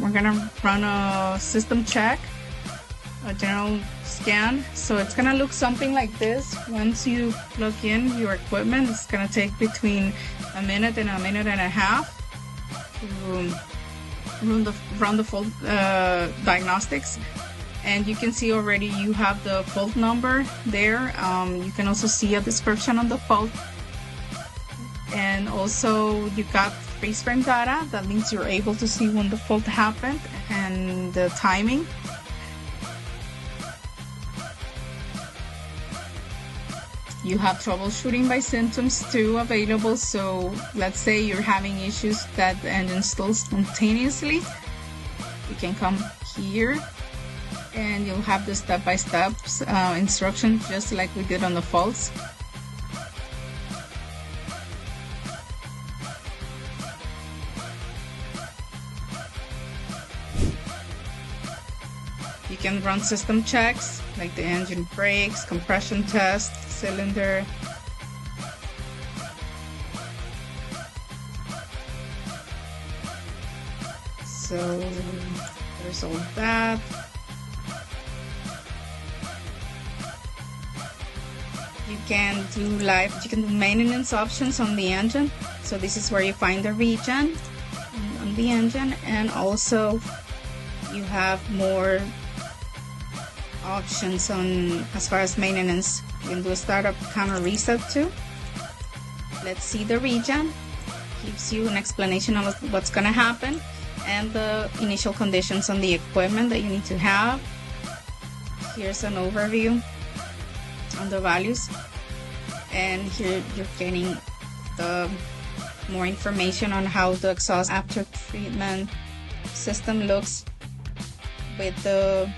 We're gonna run a system check, a general scan. So it's gonna look something like this. Once you plug in your equipment, it's gonna take between a minute and a half to run the fault diagnostics. And you can see already you have the fault number there. You can also see a description on the fault. And also you got freeze frame data. That means you're able to see when the fault happened and the timing. You have troubleshooting by symptoms too available. So let's say you're having issues that the engine stalls spontaneously. You can come here and you'll have the step-by-step instruction just like we did on the faults. You can run system checks like the engine brakes, compression test, cylinder. So there's all that. You can do maintenance options on the engine. So this is where you find the regen on the engine, and also you have more options on as far as maintenance. You can do a startup counter reset too. Let's see the regen. Gives you an explanation of what's going to happen and the initial conditions on the equipment that you need to have. Here's an overview on the values, and here you're getting the more information on how the exhaust after treatment system looks with the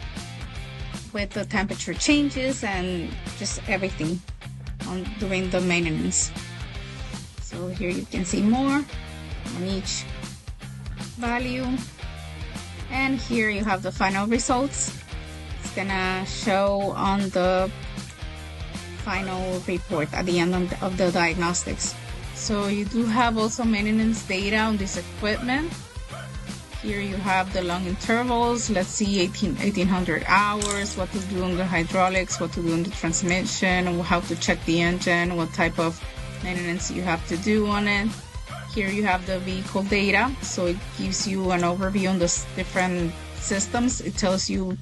temperature changes and just everything during the maintenance. So here you can see more on each value, and here you have the final results. It's gonna show on the final report at the end of the diagnostics. So you do have also maintenance data on this equipment. Here you have the long intervals. Let's see, 1800 hours, what to do on the hydraulics, what to do on the transmission, how to check the engine, what type of maintenance you have to do on it. Here you have the vehicle data, so it gives you an overview on the different systems. It tells you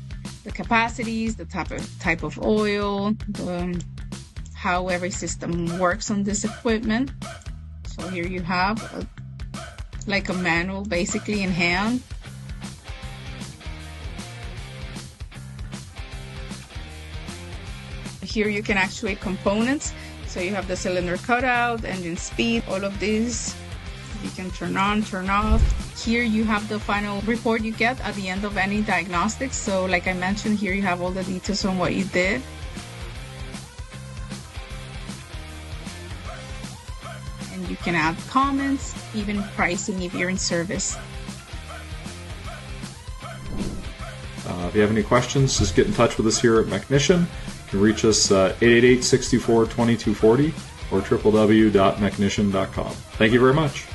the capacities, the type of oil, how every system works on this equipment. So here you have like a manual basically in hand. Here you can actuate components. So you have the cylinder cutout, engine speed, all of these you can turn on, turn off. Here you have the final report you get at the end of any diagnostics. So like I mentioned, here you have all the details on what you did. And you can add comments, even pricing if you're in service. If you have any questions, just get in touch with us here at Mechnician. You can reach us 888-64-2240 or www.mechnician.com. Thank you very much.